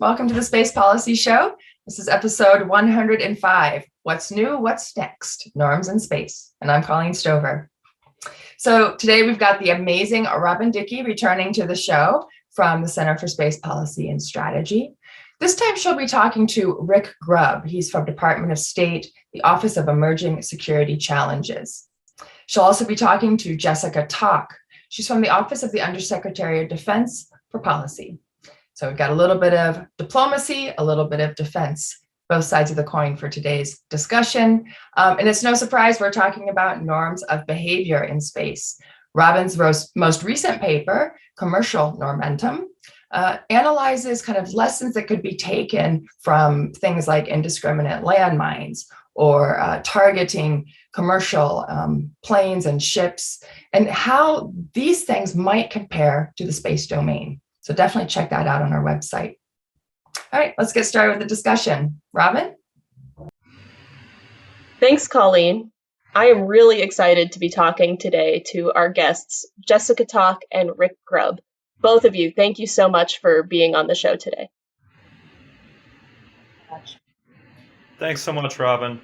Welcome to the Space Policy Show. This is episode 105. What's new? What's next? Norms in space. And I'm Colleen Stover. So today we've got the amazing Robin Dickey returning to the show from the Center for Space Policy and Strategy. This time she'll be talking to Rick Grubb. He's from Department of State, the Office of Emerging Security Challenges. She'll also be talking to Jessica Tok. She's from the Office of the Undersecretary of Defense for Policy. So we've got a little bit of diplomacy, a little bit of defense, both sides of the coin for today's discussion. And it's no surprise we're talking about norms of behavior in space. Robin's most recent paper, Commercial Normentum, analyzes kind of lessons that could be taken from things like indiscriminate landmines or targeting commercial planes and ships, and how these things might compare to the space domain. So definitely check that out on our website. All right, let's get started with the discussion. Robin? Thanks, Colleen. I am really excited to be talking today to our guests, Jessica Tok and Rick Grubb. Both of you, thank you so much for being on the show today. Thanks so much, Robin.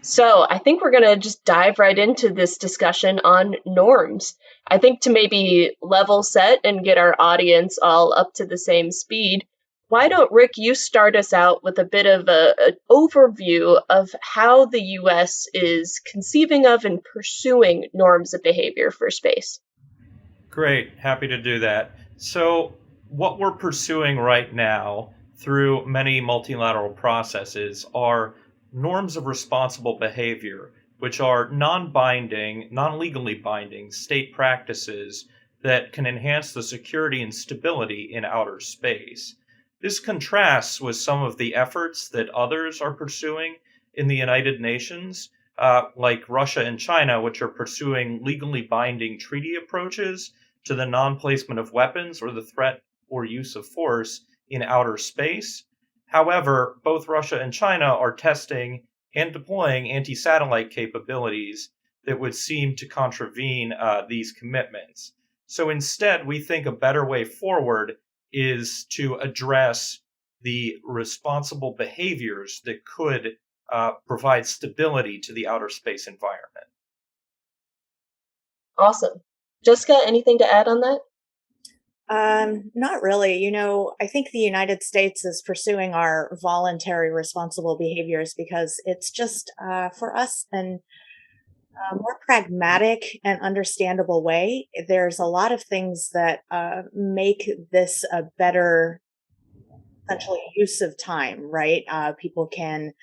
So I think we're going to just dive right into this discussion on norms. I think to maybe level set and get our audience all up to the same speed, why don't, Rick, you start us out with a bit of an overview of how the U.S. is conceiving of and pursuing norms of behavior for space? Great, happy to do that. So what we're pursuing right now through many multilateral processes are norms of responsible behavior, which are non-binding, non-legally binding state practices that can enhance the security and stability in outer space. This contrasts with some of the efforts that others are pursuing in the United Nations, like Russia and China, which are pursuing legally binding treaty approaches to the non-placement of weapons or the threat or use of force in outer space. However, both Russia and China are testing and deploying anti-satellite capabilities that would seem to contravene these commitments. So instead, we think a better way forward is to address the responsible behaviors that could provide stability to the outer space environment. Awesome. Jessica, anything to add on that? Not really. I think the United States is pursuing our voluntary responsible behaviors because it's just for us a more pragmatic and understandable way. There's a lot of things that make this a better, essentially, use of time, right? People can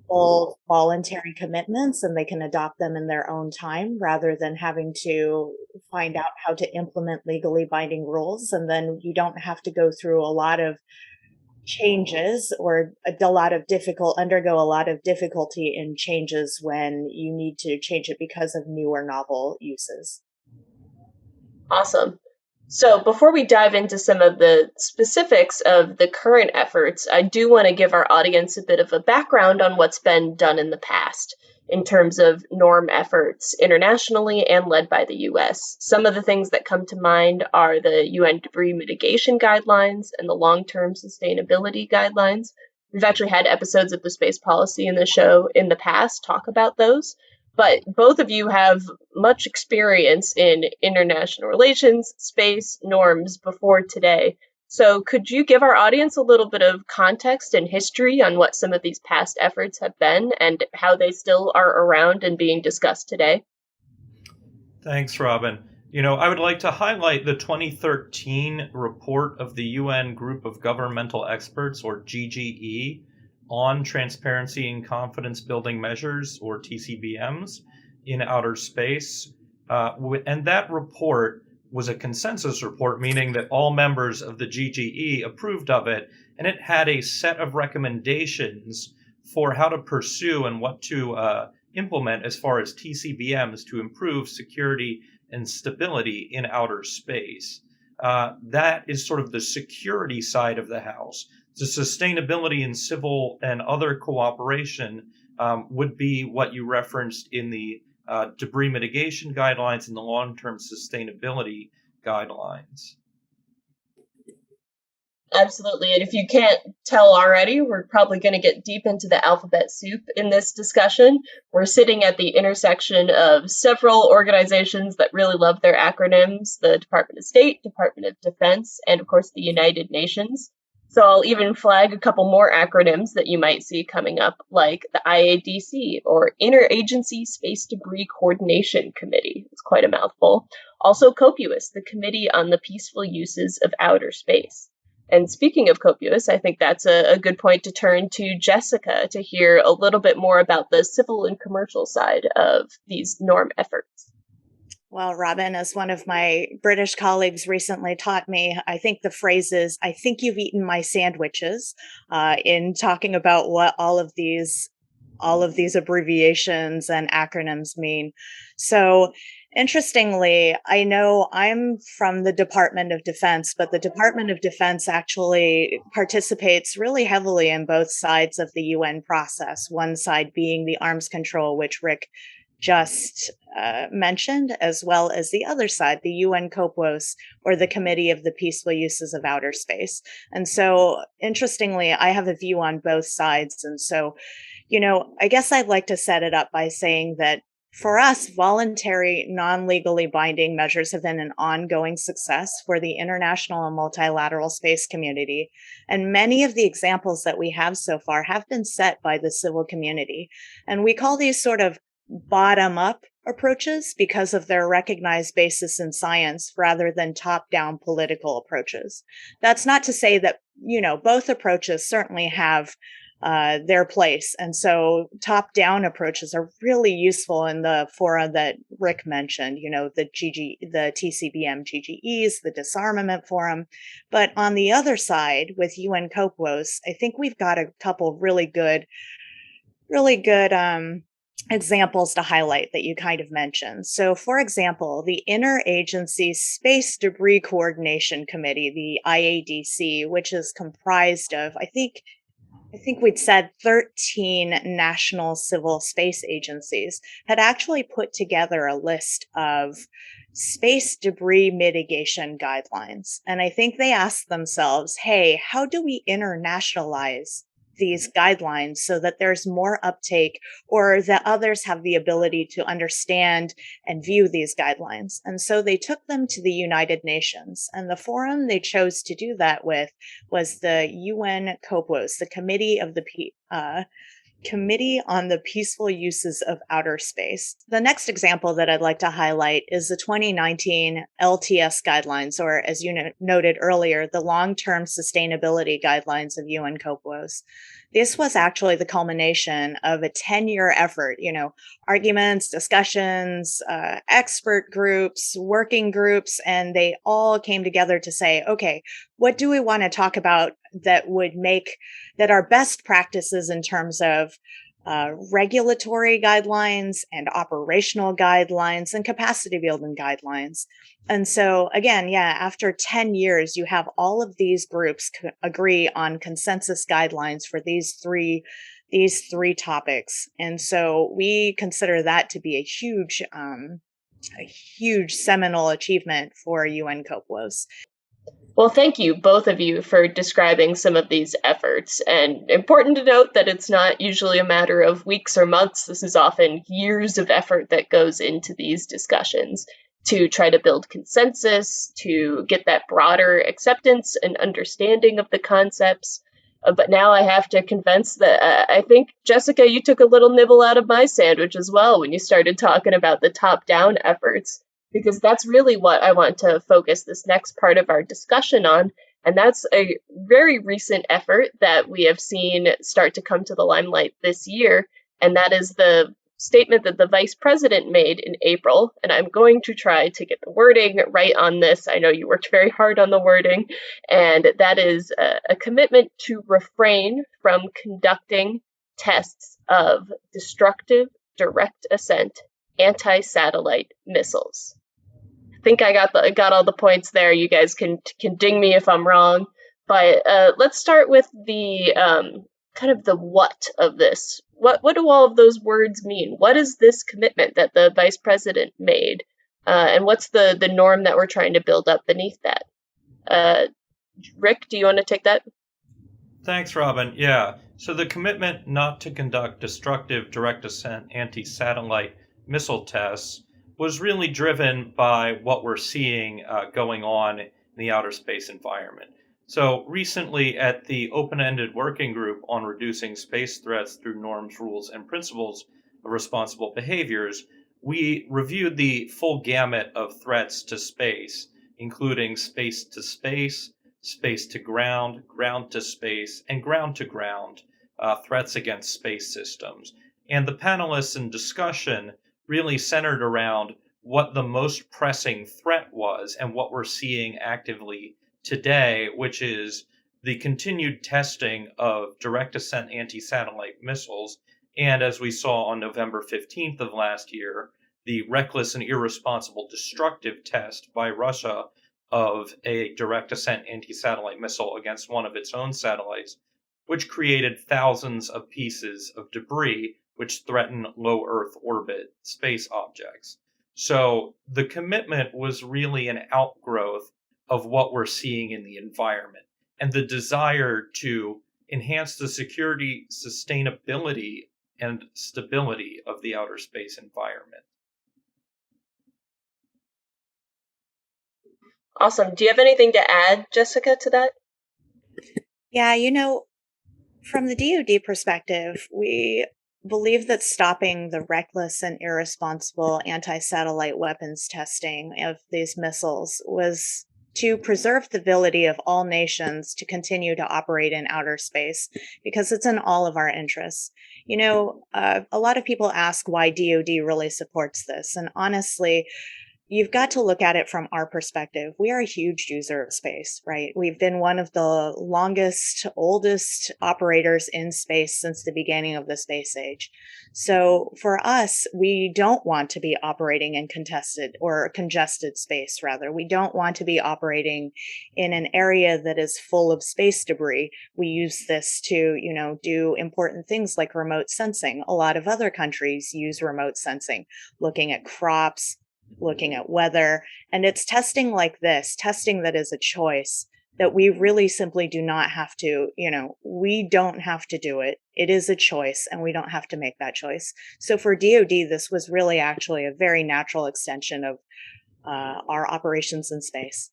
hold voluntary commitments and they can adopt them in their own time rather than having to find out how to implement legally binding rules. And then you don't have to go through a lot of changes or undergo a lot of difficulty in changes when you need to change it because of new or novel uses. Awesome. So before we dive into some of the specifics of the current efforts, I do want to give our audience a bit of a background on what's been done in the past in terms of norm efforts internationally and led by the U.S. Some of the things that come to mind are the UN debris mitigation guidelines and the long-term sustainability guidelines. We've actually had episodes of the Space Policy in the show in the past talk about those. But both of you have much experience in international relations, space, norms before today. So could you give our audience a little bit of context and history on what some of these past efforts have been and how they still are around and being discussed today? Thanks, Robin. I would like to highlight the 2013 report of the UN Group of Governmental Experts, or GGE, on transparency and confidence building measures, or TCBMs, in outer space. And that report was a consensus report, meaning that all members of the GGE approved of it, and it had a set of recommendations for how to pursue and what to implement as far as TCBMs to improve security and stability in outer space. That is sort of the security side of the house. The sustainability and civil and other cooperation would be what you referenced in the debris mitigation guidelines and the long-term sustainability guidelines. Absolutely. And if you can't tell already, we're probably going to get deep into the alphabet soup in this discussion. We're sitting at the intersection of several organizations that really love their acronyms: the Department of State, Department of Defense, and of course the United Nations. So I'll even flag a couple more acronyms that you might see coming up, like the IADC, or Interagency Space Debris Coordination Committee. It's quite a mouthful. Also COPUOS, the Committee on the Peaceful Uses of Outer Space. And speaking of COPUOS, I think that's a good point to turn to Jessica to hear a little bit more about the civil and commercial side of these norm efforts. Well, Robin, as one of my British colleagues recently taught me, I think the phrase is, I think you've eaten my sandwiches, in talking about what all of these abbreviations and acronyms mean. So interestingly, I know I'm from the Department of Defense, but the Department of Defense actually participates really heavily in both sides of the UN process, one side being the arms control, which Rick just mentioned, as well as the other side, the UN COPUOS, or the Committee of the Peaceful Uses of Outer Space. And so, interestingly, I have a view on both sides. And so, I guess I'd like to set it up by saying that for us, voluntary, non-legally binding measures have been an ongoing success for the international and multilateral space community. And many of the examples that we have so far have been set by the civil community. And we call these sort of bottom-up approaches because of their recognized basis in science rather than top-down political approaches. That's not to say that, both approaches certainly have their place. And so top-down approaches are really useful in the fora that Rick mentioned, the TCBM GGEs, the Disarmament Forum. But on the other side, with UN COPUOS, I think we've got a couple really good examples to highlight that you kind of mentioned. So, for example, the Interagency Space Debris Coordination Committee, the IADC, which is comprised of, I think we'd said 13 national civil space agencies, had actually put together a list of space debris mitigation guidelines. And I think they asked themselves, hey, how do we internationalize these guidelines so that there's more uptake, or that others have the ability to understand and view these guidelines? And so they took them to the United Nations, and the forum they chose to do that with was the UN COPUOS, the Committee on the Peaceful Uses of Outer Space. The next example that I'd like to highlight is the 2019 LTS guidelines, or as you noted earlier, the Long-Term Sustainability Guidelines of UN COPUOS. This was actually the culmination of a 10-year effort, arguments, discussions, expert groups, working groups, and they all came together to say, okay, what do we want to talk about that would make that our best practices in terms of regulatory guidelines and operational guidelines and capacity building guidelines. And so again, after 10 years, you have all of these groups agree on consensus guidelines for these three topics. And so we consider that to be a huge seminal achievement for UN COPUOS. Well, thank you, both of you, for describing some of these efforts. And important to note that it's not usually a matter of weeks or months. This is often years of effort that goes into these discussions to try to build consensus, to get that broader acceptance and understanding of the concepts. But now I have to confess that I think, Jessica, you took a little nibble out of my sandwich as well when you started talking about the top-down efforts, because that's really what I want to focus this next part of our discussion on. And that's a very recent effort that we have seen start to come to the limelight this year. And that is the statement that the Vice President made in April. And I'm going to try to get the wording right on this. I know you worked very hard on the wording. And that is a commitment to refrain from conducting tests of destructive direct-ascent anti-satellite missiles. I think I got all the points there. You guys can ding me if I'm wrong, but let's start with the kind of the what of this. What do all of those words mean? What is this commitment that the Vice President made, and what's the norm that we're trying to build up beneath that? Rick, do you want to take that? Thanks, Robin. Yeah. So the commitment not to conduct destructive direct-ascent anti-satellite missile tests was really driven by what we're seeing going on in the outer space environment. So recently at the open-ended working group on reducing space threats through norms, rules, and principles of responsible behaviors, we reviewed the full gamut of threats to space, including space to space, space to ground, ground to space, and ground to ground threats against space systems. And the panelists in discussion really centered around what the most pressing threat was and what we're seeing actively today, which is the continued testing of direct ascent anti satellite missiles. And as we saw on November 15th of last year, the reckless and irresponsible destructive test by Russia of a direct ascent anti satellite missile against one of its own satellites, which created thousands of pieces of debris which threaten low Earth orbit space objects. So the commitment was really an outgrowth of what we're seeing in the environment and the desire to enhance the security, sustainability, and stability of the outer space environment. Awesome. Do you have anything to add, Jessica, to that? Yeah, from the DoD perspective, we believe that stopping the reckless and irresponsible anti-satellite weapons testing of these missiles was to preserve the ability of all nations to continue to operate in outer space because it's in all of our interests. A lot of people ask why DoD really supports this. And honestly, you've got to look at it from our perspective. We are a huge user of space, right? We've been one of the longest, oldest operators in space since the beginning of the space age. So for us, we don't want to be operating in contested or congested space, rather. We don't want to be operating in an area that is full of space debris. We use this to, do important things like remote sensing. A lot of other countries use remote sensing, looking at crops, looking at weather. And it's testing like this, testing that is a choice that we really simply do not have to, we don't have to do it. It is a choice and we don't have to make that choice. So for DoD, this was really actually a very natural extension of our operations in space.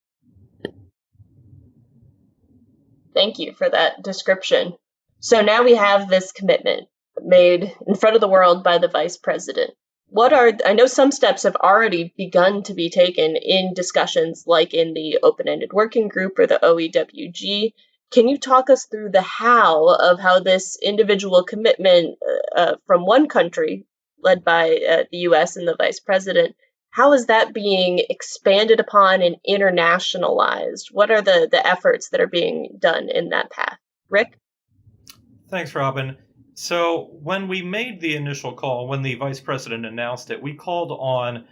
Thank you for that description. So now we have this commitment made in front of the world by the Vice President. I know some steps have already begun to be taken in discussions like in the open-ended working group or the OEWG. Can you talk us through the how this individual commitment from one country led by the US and the Vice President, how is that being expanded upon and internationalized? What are the efforts that are being done in that path? Rick? Thanks, Robin. So when we made the initial call, when the vice president announced it, we called on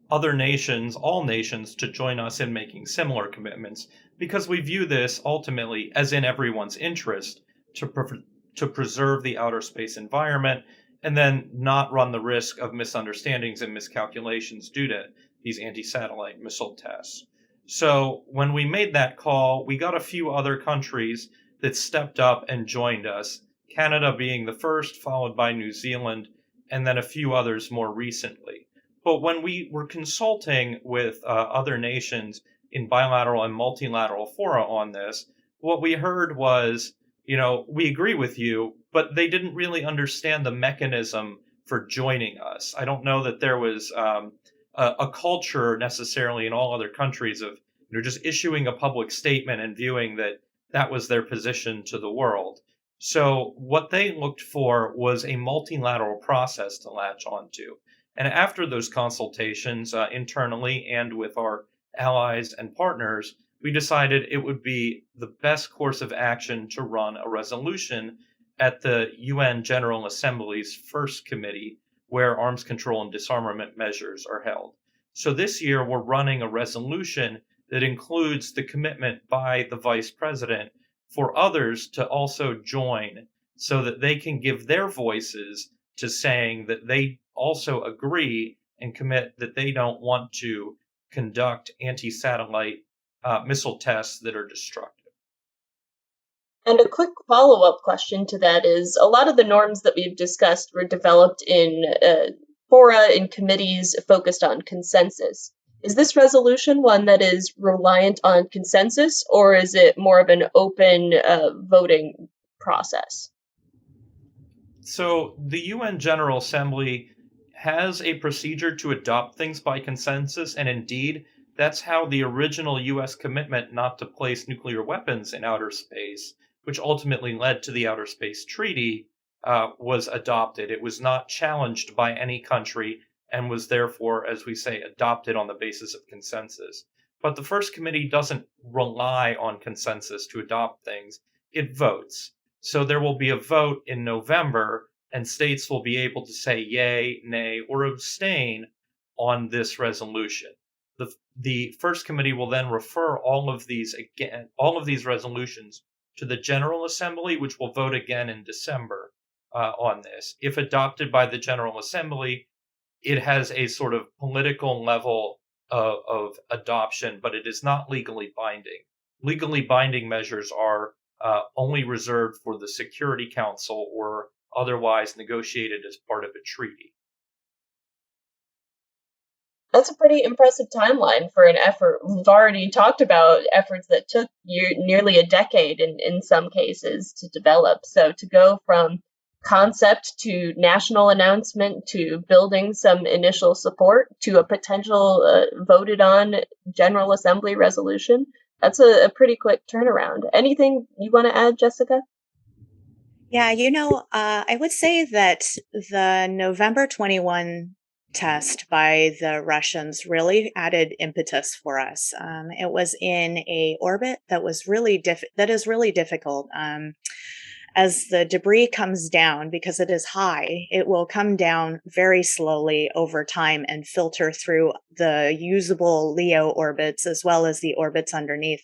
other nations, all nations, to join us in making similar commitments because we view this ultimately as in everyone's interest to preserve the outer space environment and then not run the risk of misunderstandings and miscalculations due to these anti-satellite missile tests. So when we made that call, we got a few other countries that stepped up and joined us, Canada being the first, followed by New Zealand, and then a few others more recently. But when we were consulting with other nations in bilateral and multilateral fora on this, what we heard was, we agree with you, but they didn't really understand the mechanism for joining us. I don't know that there was a culture necessarily in all other countries of just issuing a public statement and viewing that was their position to the world. So what they looked for was a multilateral process to latch onto. And after those consultations internally and with our allies and partners, we decided it would be the best course of action to run a resolution at the UN General Assembly's first committee, where arms control and disarmament measures are held. So this year, we're running a resolution that includes the commitment by the vice president for others to also join so that they can give their voices to saying that they also agree and commit that they don't want to conduct anti-satellite missile tests that are destructive. And a quick follow-up question to that is, a lot of the norms that we've discussed were developed in fora and committees focused on consensus. Is this resolution one that is reliant on consensus, or is it more of an open voting process? So the UN General Assembly has a procedure to adopt things by consensus, and indeed, that's how the original US commitment not to place nuclear weapons in outer space, which ultimately led to the Outer Space Treaty, was adopted. It was not challenged by any country and was therefore, as we say, adopted on the basis of consensus. But the first committee doesn't rely on consensus to adopt things, it votes. So there will be a vote in November, and states will be able to say yay, nay, or abstain on this resolution. The first committee will then refer all of these resolutions to the General Assembly, which will vote again in December on this. If adopted by the General Assembly, it has a sort of political level of adoption, but it is not legally binding. Legally binding measures are only reserved for the Security Council or otherwise negotiated as part of a treaty. That's a pretty impressive timeline for an effort. We've already talked about efforts that took nearly a decade in some cases to develop. So to go from concept to national announcement to building some initial support to a potential voted on General Assembly resolution, that's a pretty quick turnaround. Anything you want to add, Jessica? Yeah, I would say that the November 21 test by the Russians really added impetus for us. It was in a orbit that was that is really difficult. As the debris comes down, because it is high, it will come down very slowly over time and filter through the usable LEO orbits as well as the orbits underneath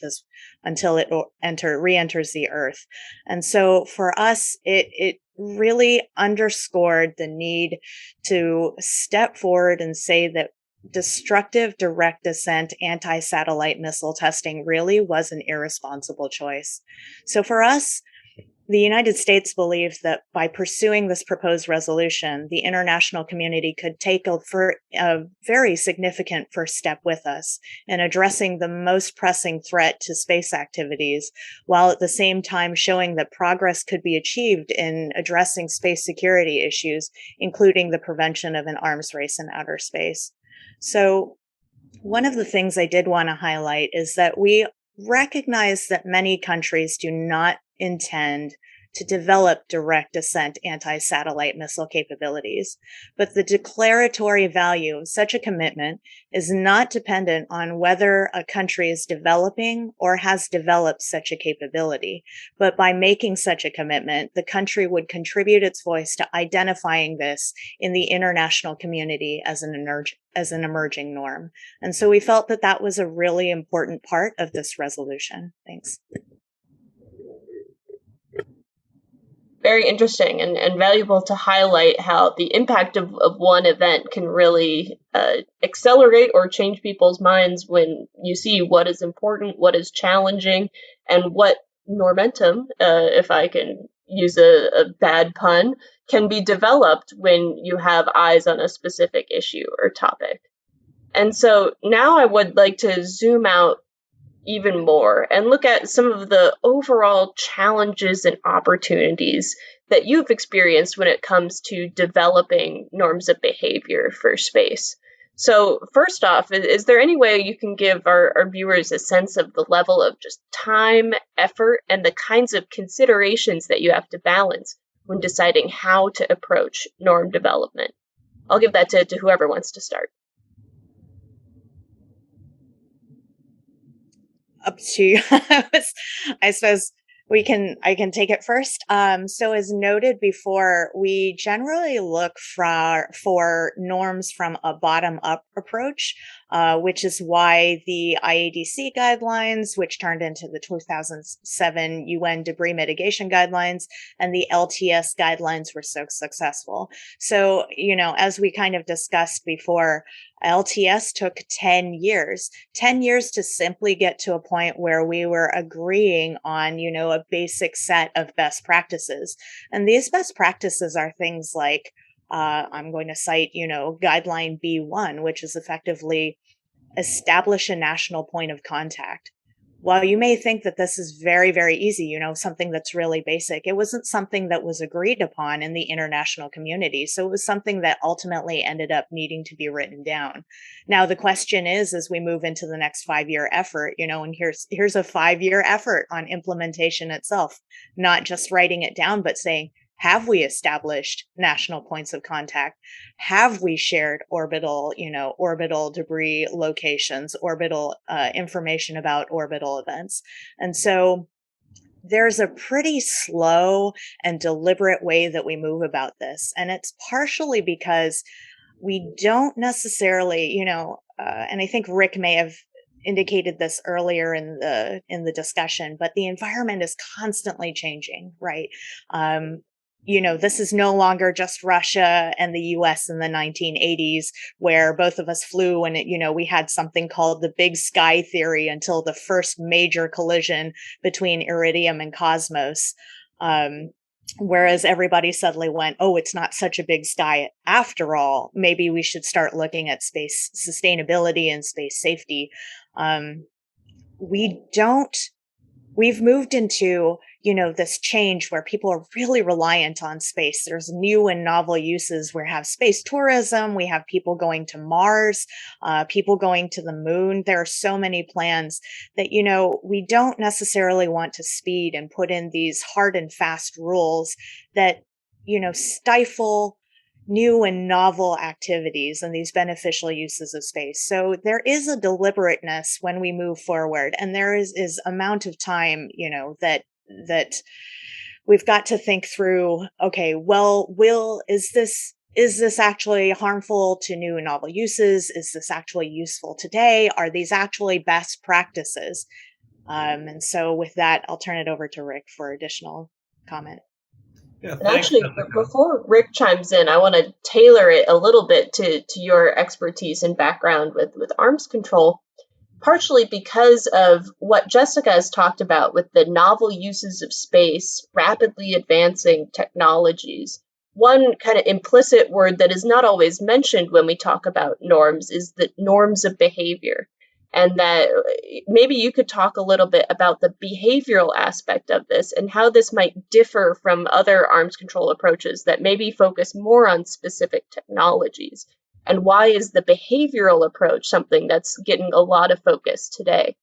until it re-enters the Earth. And so for us, it really underscored the need to step forward and say that destructive direct ascent anti-satellite missile testing really was an irresponsible choice. So for us, the United States believed that by pursuing this proposed resolution, the international community could take a very significant first step with us in addressing the most pressing threat to space activities, while at the same time showing that progress could be achieved in addressing space security issues, including the prevention of an arms race in outer space. So one of the things I did want to highlight is that we recognize that many countries do not intend to develop direct ascent anti-satellite missile capabilities. But the declaratory value of such a commitment is not dependent on whether a country is developing or has developed such a capability. But by making such a commitment, the country would contribute its voice to identifying this in the international community as an emerging norm. And so we felt that that was a really important part of this resolution. Thanks. Very interesting and valuable to highlight how the impact of one event can really accelerate or change people's minds when you see what is important, what is challenging, and what normentum, if I can use a bad pun, can be developed when you have eyes on a specific issue or topic. And so now I would like to zoom out even more and look at some of the overall challenges and opportunities that you've experienced when it comes to developing norms of behavior for space. So first off, is there any way you can give our viewers a sense of the level of just time, effort, and the kinds of considerations that you have to balance when deciding how to approach norm development? I'll give that to whoever wants to start. Up to I suppose I can take it first. So as noted before, we generally look for norms from a bottom up approach. which is why the IADC guidelines, which turned into the 2007 UN debris mitigation guidelines, and the LTS guidelines were so successful. So, as we kind of discussed before, LTS took 10 years to simply get to a point where we were agreeing on, a basic set of best practices. And these best practices are things like, I'm going to cite, guideline B1, which is effectively establish a national point of contact. While you may think that this is very, very easy, something that's really basic, it wasn't something that was agreed upon in the international community. So it was something that ultimately ended up needing to be written down. Now, the question is, as we move into the next 5-year effort, and here's a 5-year effort on implementation itself, not just writing it down, but saying, have we established national points of contact? Have we shared orbital debris locations, orbital information about orbital events? And so there's a pretty slow and deliberate way that we move about this. And it's partially because we don't necessarily, and I think Rick may have indicated this earlier in the discussion, but the environment is constantly changing, right? This is no longer just Russia and the US in the 1980s, where both of us flew and, we had something called the big sky theory until the first major collision between Iridium and Cosmos. Whereas everybody suddenly went, oh, it's not such a big sky after all. Maybe we should start looking at space sustainability and space safety. We've moved into, this change where people are really reliant on space. There's new and novel uses. We have space tourism. We have people going to Mars, people going to the moon. There are so many plans that, we don't necessarily want to speed and put in these hard and fast rules that, stifle new and novel activities and these beneficial uses of space. So there is a deliberateness when we move forward, and there is amount of time, that we've got to think through, okay, well, is this actually harmful to new and novel uses? Is this actually useful today? Are these actually best practices? And so with that, I'll turn it over to Rick for additional comment. Yeah, and actually, before Rick chimes in, I want to tailor it a little bit to your expertise and background with arms control, partially because of what Jessica has talked about with the novel uses of space, rapidly advancing technologies. One kind of implicit word that is not always mentioned when we talk about norms is the norms of behavior. And that maybe you could talk a little bit about the behavioral aspect of this and how this might differ from other arms control approaches that maybe focus more on specific technologies. And why is the behavioral approach something that's getting a lot of focus today?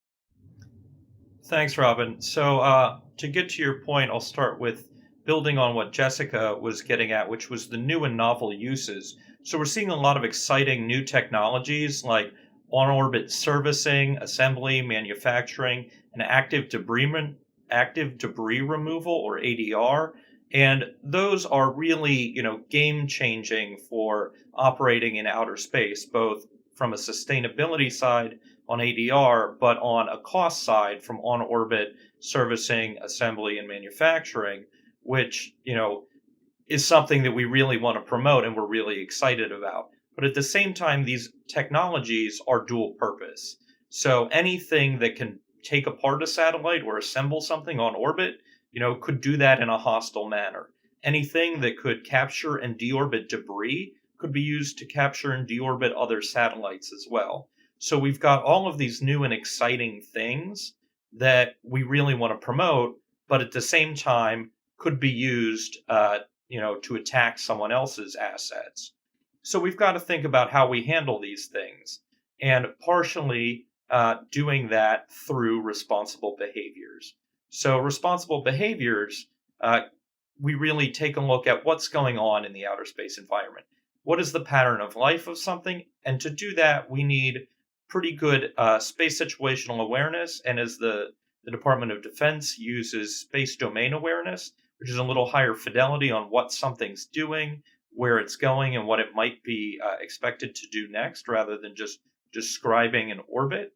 Thanks, Robin. So to get to your point, I'll start with building on what Jessica was getting at, which was the new and novel uses. So we're seeing a lot of exciting new technologies like on-orbit servicing, assembly, manufacturing, and active debris removal, or ADR. And those are really, game-changing for operating in outer space, both from a sustainability side on ADR, but on a cost side from on-orbit servicing, assembly, and manufacturing, which, is something that we really want to promote and we're really excited about. But at the same time, these technologies are dual purpose. So anything that can take apart a satellite or assemble something on orbit, could do that in a hostile manner. Anything that could capture and deorbit debris could be used to capture and deorbit other satellites as well. So we've got all of these new and exciting things that we really want to promote, but at the same time could be used, to attack someone else's assets. So we've got to think about how we handle these things, and partially doing that through responsible behaviors. So responsible behaviors, we really take a look at what's going on in the outer space environment. What is the pattern of life of something? And to do that, we need pretty good space situational awareness. And as the Department of Defense uses space domain awareness, which is a little higher fidelity on what something's doing, where it's going, and what it might be expected to do next, rather than just describing an orbit.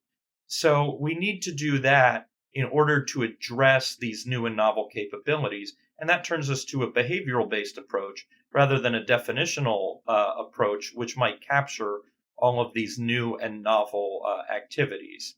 So we need to do that in order to address these new and novel capabilities. And that turns us to a behavioral-based approach rather than a definitional approach, which might capture all of these new and novel activities.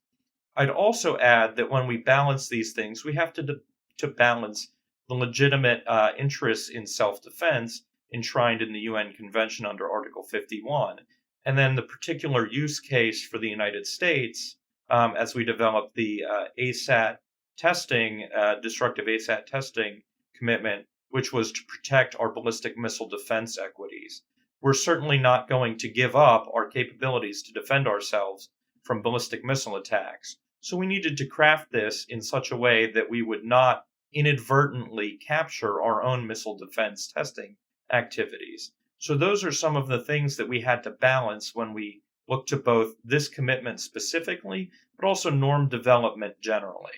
I'd also add that when we balance these things, we have to balance the legitimate interests in self-defense enshrined in the UN Convention under Article 51, and then the particular use case for the United States as we develop the ASAT testing, destructive ASAT testing commitment, which was to protect our ballistic missile defense equities. We're certainly not going to give up our capabilities to defend ourselves from ballistic missile attacks. So we needed to craft this in such a way that we would not inadvertently capture our own missile defense testing activities. So those are some of the things that we had to balance when we look to both this commitment specifically, but also norm development generally.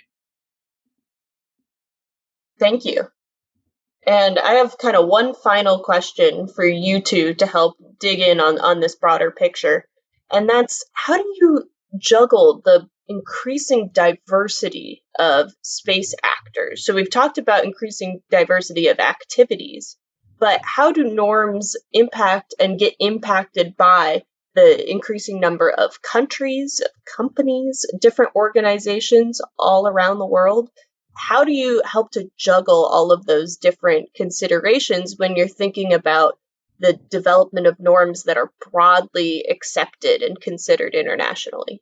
Thank you. And I have kind of one final question for you two to help dig in on this broader picture. And that's, how do you juggle the increasing diversity of space actors? So we've talked about increasing diversity of activities, but how do norms impact and get impacted by the increasing number of countries, companies, different organizations all around the world? How do you help to juggle all of those different considerations when you're thinking about the development of norms that are broadly accepted and considered internationally?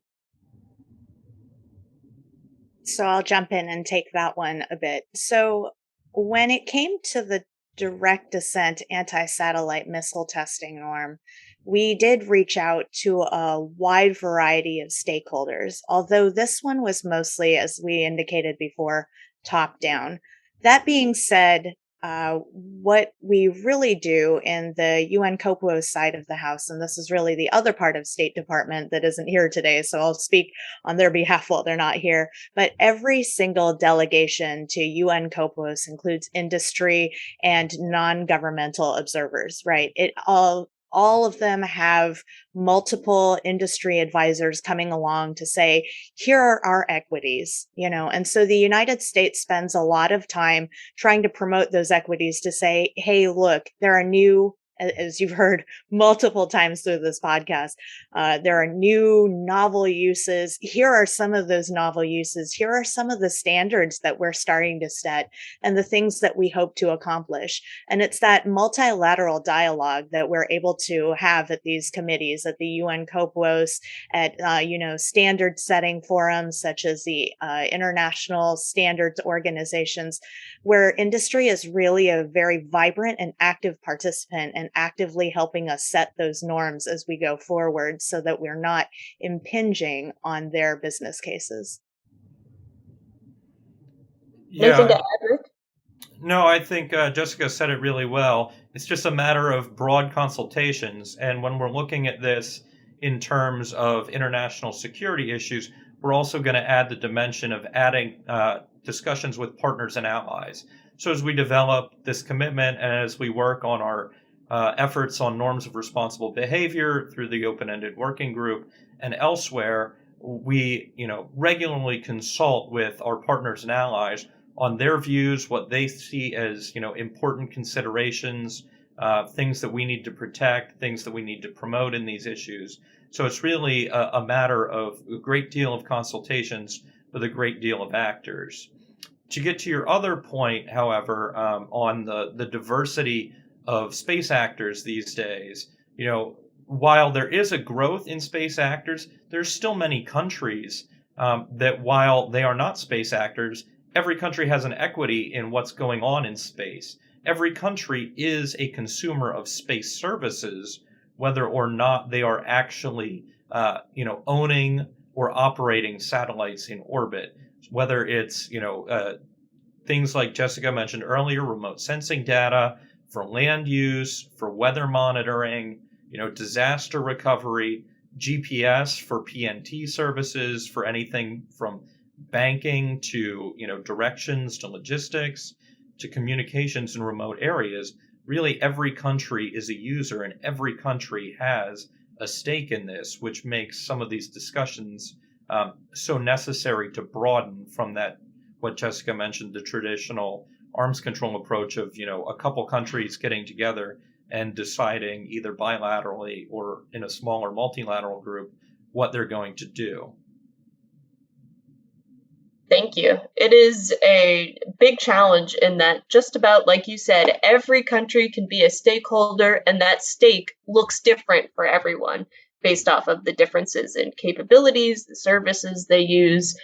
So I'll jump in and take that one a bit. So when it came to the direct-ascent anti-satellite missile testing norm, we did reach out to a wide variety of stakeholders, although this one was mostly, as we indicated before, top-down. That being said, what we really do in the UN COPUOS side of the house, and this is really the other part of State Department that isn't here today, so I'll speak on their behalf while they're not here, but every single delegation to UN COPUOS includes industry and non-governmental observers, right? All of them have multiple industry advisors coming along to say, here are our equities, and so the United States spends a lot of time trying to promote those equities to say, hey, look, there are new, as you've heard multiple times through this podcast, there are new novel uses. Here are some of those novel uses. Here are some of the standards that we're starting to set and the things that we hope to accomplish. And it's that multilateral dialogue that we're able to have at these committees, at the UN COPUOS, at, standard setting forums such as the international standards organizations, where industry is really a very vibrant and active participant and actively helping us set those norms as we go forward so that we're not impinging on their business cases. Anything to add, Rick? No, I think Jessica said it really well. It's just a matter of broad consultations. And when we're looking at this in terms of international security issues, we're also going to add the dimension of adding discussions with partners and allies. So as we develop this commitment and as we work on our efforts on norms of responsible behavior through the open-ended working group and elsewhere, we regularly consult with our partners and allies on their views, what they see as important considerations, things that we need to protect, things that we need to promote in these issues. So it's really a matter of a great deal of consultations with a great deal of actors. To get to your other point, however, on the diversity of space actors these days, while there is a growth in space actors, there's still many countries that, while they are not space actors, every country has an equity in what's going on in space. Every country is a consumer of space services, whether or not they are actually, owning or operating satellites in orbit. Whether it's, things like Jessica mentioned earlier, remote sensing data for land use, for weather monitoring, disaster recovery, GPS for PNT services, for anything from banking to, directions to logistics to communications in remote areas. Really, every country is a user and every country has a stake in this, which makes some of these discussions so necessary to broaden from that, what Jessica mentioned, the traditional arms control approach of, a couple countries getting together and deciding either bilaterally or in a smaller multilateral group what they're going to do. Thank you. It is a big challenge in that, just about like you said, every country can be a stakeholder, and that stake looks different for everyone based off of the differences in capabilities, the services they use.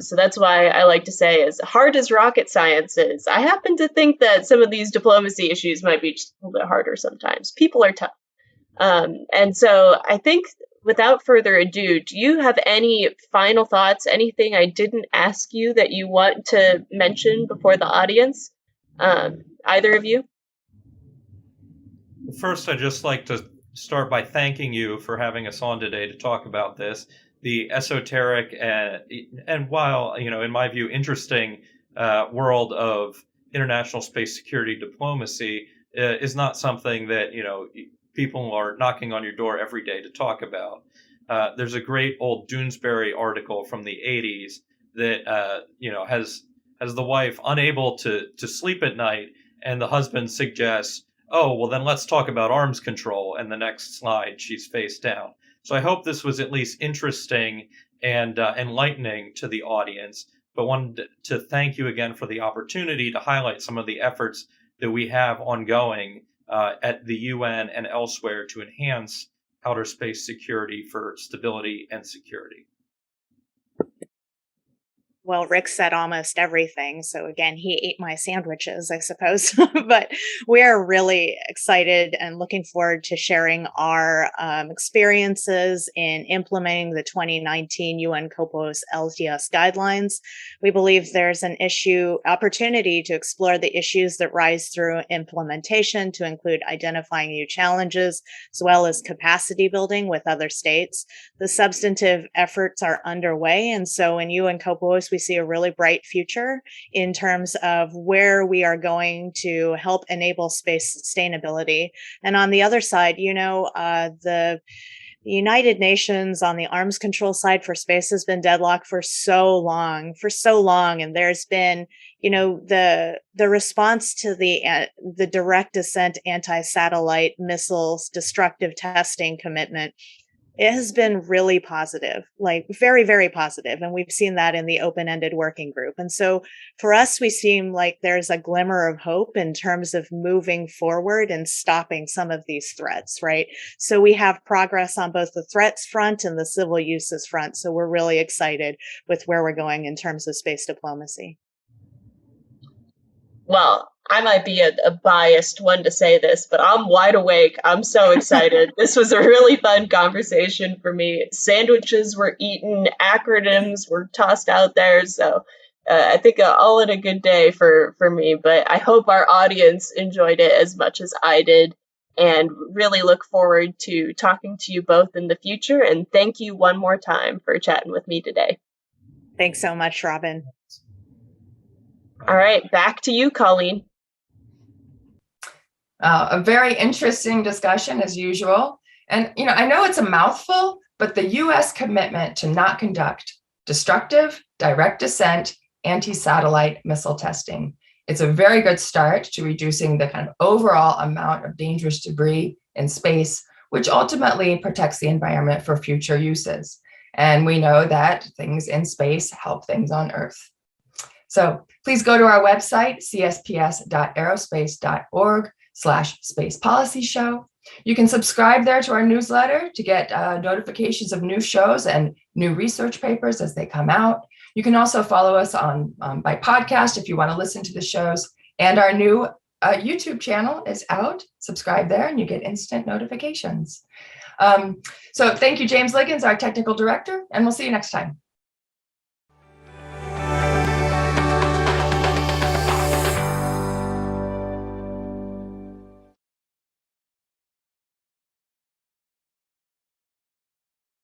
So that's why I like to say, as hard as rocket science is, I happen to think that some of these diplomacy issues might be just a little bit harder sometimes. People are tough. And so I think, without further ado, do you have any final thoughts, anything I didn't ask you that you want to mention before the audience? Either of you? First, I'd just like to start by thanking you for having us on today to talk about this. The esoteric and while, in my view, interesting world of international space security diplomacy is not something that, people are knocking on your door every day to talk about. There's a great old Doonesbury article from the 80s that, has the wife unable to sleep at night, and the husband suggests, oh, well, then let's talk about arms control. And the next slide, she's face down. So I hope this was at least interesting and enlightening to the audience, but wanted to thank you again for the opportunity to highlight some of the efforts that we have ongoing at the UN and elsewhere to enhance outer space security for stability and security. Well, Rick said almost everything. So again, he ate my sandwiches, I suppose. But we're really excited and looking forward to sharing our experiences in implementing the 2019 UN COPOS LTS guidelines. We believe there's an opportunity to explore the issues that rise through implementation, to include identifying new challenges, as well as capacity building with other states. The substantive efforts are underway. And so in UN COPOS, we see a really bright future in terms of where we are going to help enable space sustainability. And on the other side, the United Nations on the arms control side for space has been deadlocked for so long. And there's been, the response to the direct-ascent anti-satellite missiles destructive testing commitment. It has been really positive, like very, very positive. And we've seen that in the open-ended working group. And so for us, we seem like there's a glimmer of hope in terms of moving forward and stopping some of these threats, right? So we have progress on both the threats front and the civil uses front. So we're really excited with where we're going in terms of space diplomacy. Well, I might be a biased one to say this, but I'm wide awake. I'm so excited. This was a really fun conversation for me. Sandwiches were eaten, acronyms were tossed out there. So I think all in a good day for me. But I hope our audience enjoyed it as much as I did, and really look forward to talking to you both in the future. And thank you one more time for chatting with me today. Thanks so much, Robin. All right, back to you, Colleen. A very interesting discussion as usual. And, I know it's a mouthful, but the U.S. commitment to not conduct destructive, direct-ascent, anti-satellite missile testing. It's a very good start to reducing the kind of overall amount of dangerous debris in space, which ultimately protects the environment for future uses. And we know that things in space help things on Earth. So please go to our website, csps.aerospace.org/space policy show. You can subscribe there to our newsletter to get notifications of new shows and new research papers as they come out. You can also follow us by podcast if you want to listen to the shows. And our new YouTube channel is out. Subscribe there and you get instant notifications. So thank you, James Liggins, our technical director, and we'll see you next time.